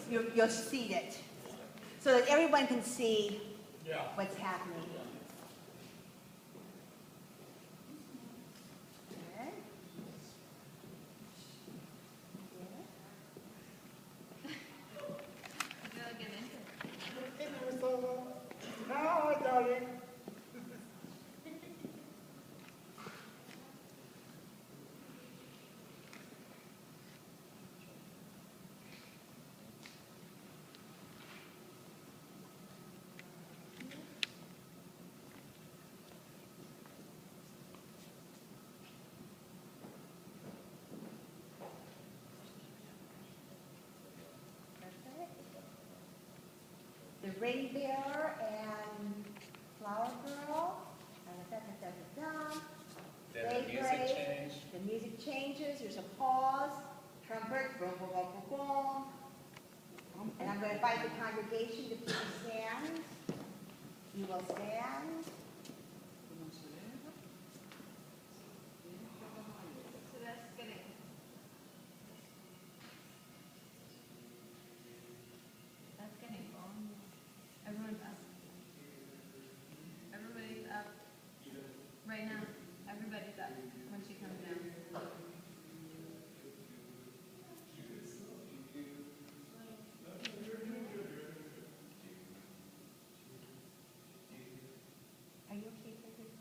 You'll seat it so that everyone can see what's happening. Okay. Hi, darling. The ring bearer and flower girl. Then the music change. The music changes. There's a pause. Trumpet. Boom, boom, boom, boom, boom. And I'm going to invite the congregation to please stand. You will stand. So that's gonna. That's getting long. Everyone's up. Everybody's up. Right now, everybody's up when she comes down. Are you okay with it?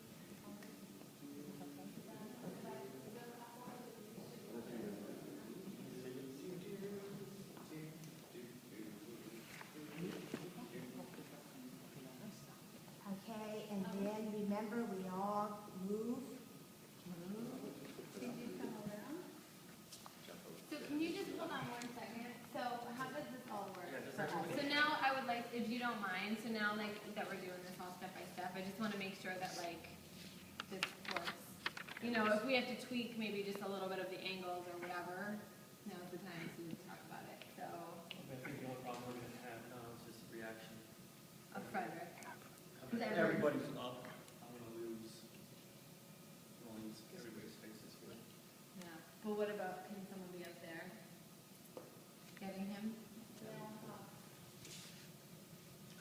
Okay, and then remember, we all move. So can you just hold on 1 second? So how does this all work for us? So now I would like, if you don't mind, so now like that we're doing this all step by step, I just want to make sure that like this works. You know, if we have to tweak maybe just a little bit of the angles or whatever, now's the time to talk about it. So, I think the only problem we're gonna have now is just the reaction. of Frederick. Everybody's up. I'm gonna lose everybody's faces here. Yeah. But what about, can someone be up there? Getting him?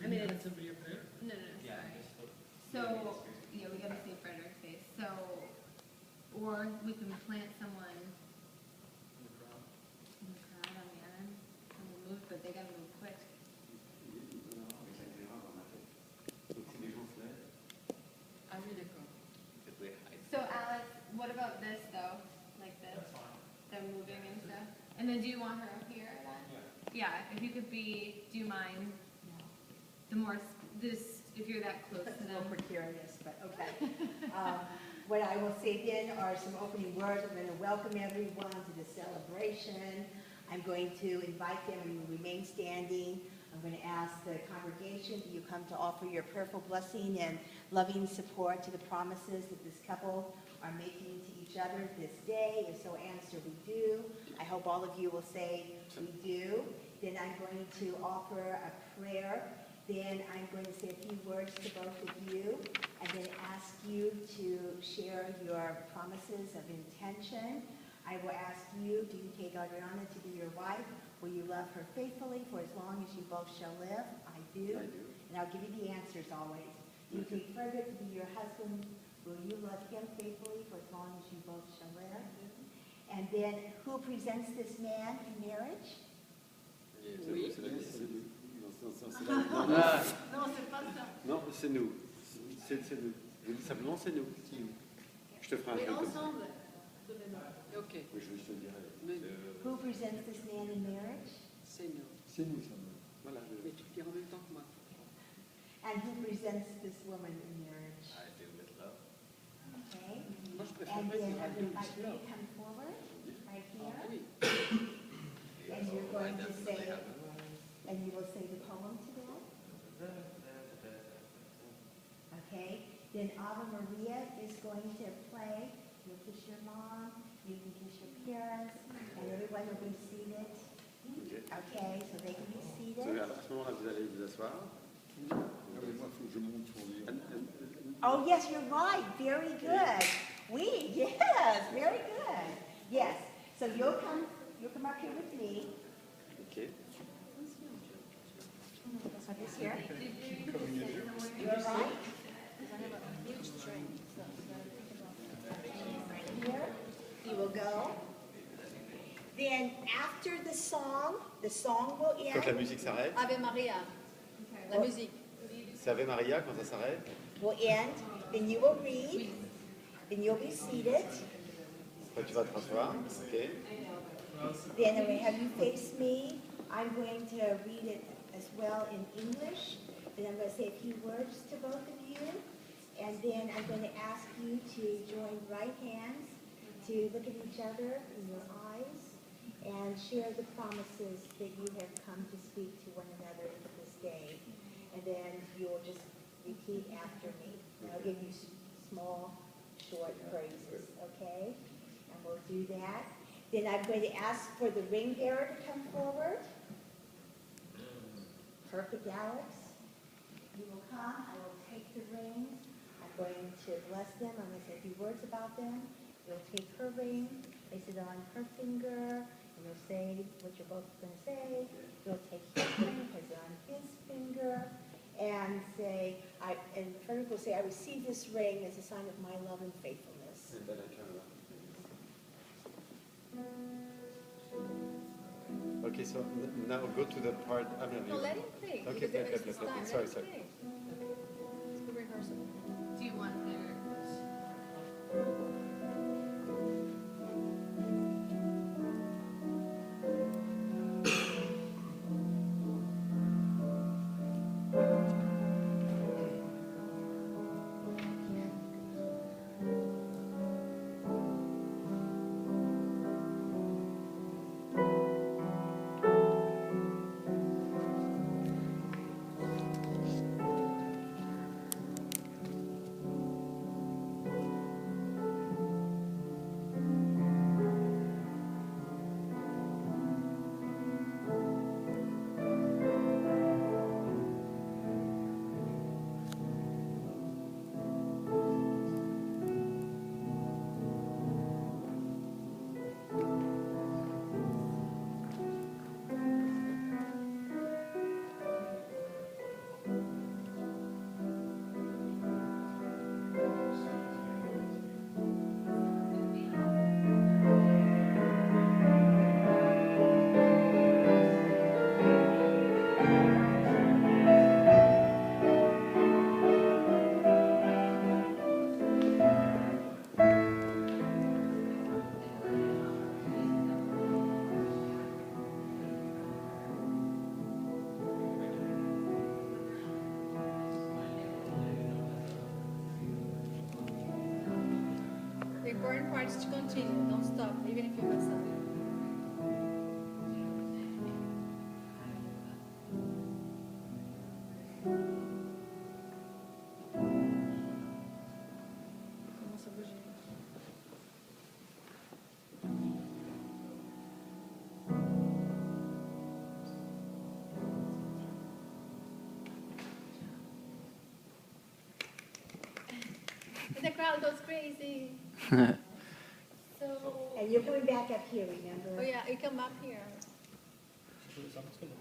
I mean, it's, somebody up there? no, Yeah. sorry. So, yeah, we gotta see Frederick's face. So, or we can plant someone in the crowd on the end. Someone move, but they gotta move quick. So Alex, what about this though? Like this? That's fine. Them moving and stuff? And then do you want her up here then? Yeah, if you could be, do you mind? The more, this, if you're that close That's to a little them. precarious, but okay. What I will say then are some opening words. I'm going to welcome everyone to the celebration. I'm going to invite them and remain standing. I'm going to ask the congregation that you come to offer your prayerful blessing and loving support to the promises that this couple are making to each other this day. If so, answer, we do. I hope all of you will say, we do. Then I'm going to offer a prayer. Then I'm going to say a few words to both of you and then ask you to share your promises of intention. I will ask you, do you take Adriana to be your wife? Will you love her faithfully for as long as you both shall live? I do. I do. And I'll give you the answers always. Do you take Frederick to be your husband? Will you love him faithfully for as long as you both shall live? And then, who presents this man in marriage? Oui. C'est nous. Non, c'est pas ça. Non, c'est nous. C'est nous. Je dis simplement, c'est nous. Je te ferai un truc comme ça. Ok. Oui, je te dirai. Who presents this man in marriage? C'est nous. C'est nous, ça. Voilà. Mais tu le diras en même temps que moi. And who presents this woman in marriage? I do with love. Okay. Moi, je And préférerais then dire I'm I going to do invite with you to love. come forward, right here. Ah oui. And you're going to say, Definitely have it. and you will say the poem to that. Okay. Then Ave Maria is going to play. You'll kiss your mom, you can kiss your parents, and everyone will be seated. Okay, so they can be Donc, seated. à ce moment-là, vous allez vous asseoir. Moi, il faut que je monte sur les... Oh, yes, you're right. Very good. Yes, very good. Yes. So you'll come up here with me. Alex here. You all right? Here, you will go. Then after the song will Quand la end. musique s'arrête, Ave Maria. La musique. c'est Ave Maria quand ça s'arrête. Will end. Then you will read. Then you'll be seated. Après tu vas te rasseoir. Ok. Then I'm going to have you face me. I'm going to read it as well in English. Then I'm going to say a few words to both of you. And then I'm going to ask you to join right hands, to look at each other in your eyes, and share the promises that you have come to speak to one another this day. And then you'll just repeat after me. And I'll give you small, short phrases, okay? And we'll do that. Then I'm going to ask for the ring bearer to come forward. Perfect, Alex. You will come. I will take the rings. I'm going to bless them. I'm going to say a few words about them. You'll take her ring, place it on her finger, and you'll say what you're both going to say. You'll take his ring, place it on his finger, and say, and Frederick will say, I receive this ring as a sign of my love and faithfulness. And then I turn around. Okay, so now go to the part. No, let him think. Okay, because okay, it's okay, his okay. time. Sorry, Let him sorry. think. It's the rehearsal. Do you want their? The important part is to continue. Don't stop, even if you mess up. Começa a bouger. And the crowd goes crazy. So, And you're coming back up here, remember? oh yeah, you come up here. So I'm just gonna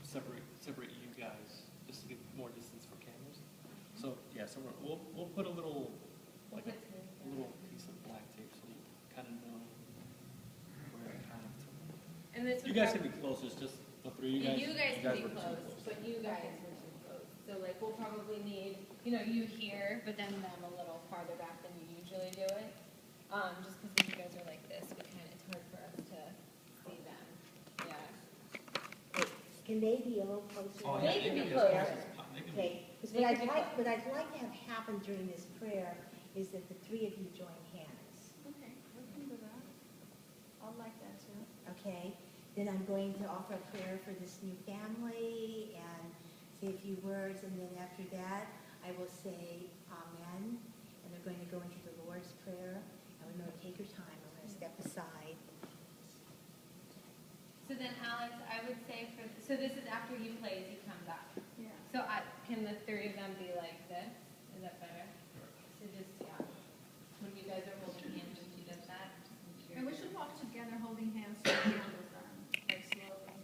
separate you guys, just to give more distance for cameras. So, yeah, so we'll put a little, like a little piece of black tape so you kind of know where it kind of. And this You guys can be close, it's just the three of you guys. You guys can be were too close, but you guys were too close. So like, we'll probably need, you here, but then them a little farther back than you usually do it. Just because when you guys are like this, it's hard for us to see them. Yeah. Can they be a little closer? Oh, They can be as close. close as they can be. Okay, because They can be what I'd like to have happen during this prayer is that the three of you join hands, Okay, we can do that. I'd like that too. okay? Then I'm going to offer a prayer for this new family and say a few words, and then after that, I will say amen, and we're going to go into the Lord's Prayer, and we're going to take your time, I'm going to step aside. So then Alex, I would say so this is after you play as you come back. Yeah. So can the three of them be like this? Is that better? So just, when you guys are holding hands, when she does that. And we should walk together holding hands so the candles on, like slowly.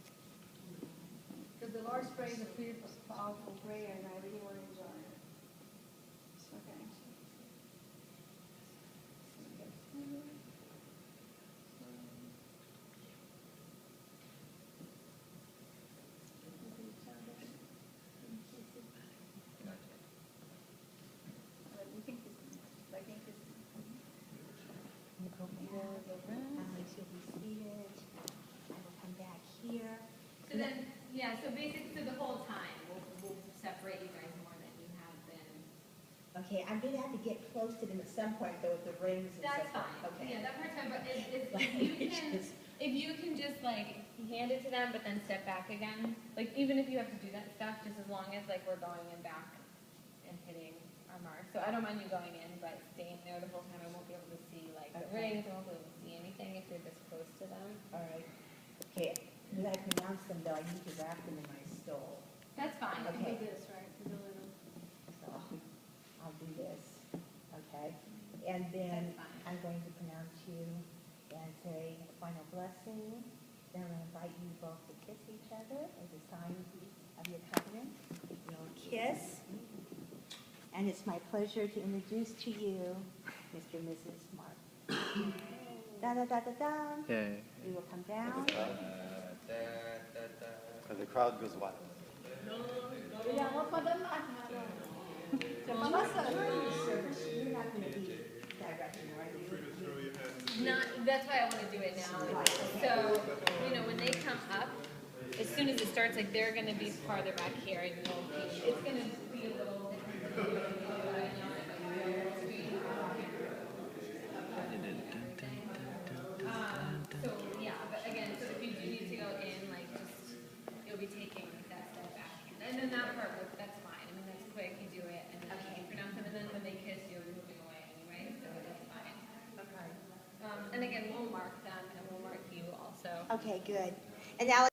Because the Lord's Prayer is a beautiful, awful gray and I really want to enjoy it. So, okay. You think this is, I think this is. She'll be seated. I will come back here. So then, yeah, so basically, so the whole time, we'll separate you guys more than you have been. Okay, I'm gonna have to get close to them at some point though with the rings and That's stuff. fine. Okay. Yeah, that part's fine, but Just- if you can just like hand it to them, but then step back again, like even if you have to do that stuff, just as long as like we're going in back and hitting our mark. So I don't mind you going in, but staying there the whole time, I won't be able to see like the Okay. rings, I won't be able to see anything if you're this close to them. All right. Okay, when I pronounce them though, I need to wrap them in my stole. That's fine. Okay. Do this, right? Do the little. So I'll do this, okay? And then That's fine. I'm going to pronounce you and say a final blessing. Then I'm gonna invite you both to kiss each other as a sign of your covenant. You'll kiss. And it's my pleasure to introduce to you Mr. and Mrs. Mark. Da da da da da. Yeah. You will come down. And the crowd goes wild. Yeah, what for them? You're not gonna be directing, are you? Not, that's why I want to do it now. So, you know, when they come up, as soon as it starts, like they're going to be farther back here, and you'll be, it's going to be a little different. So yeah, but again, so if you do need to go in, like just you'll be taking that step back, and then that part, that's fine. I mean, that's quick. You do it, and then you pronounce them, and then when they kiss, you're moving away anyway, so that's fine. Okay. And again, we'll mark them, and we'll mark you also. Okay, good. And now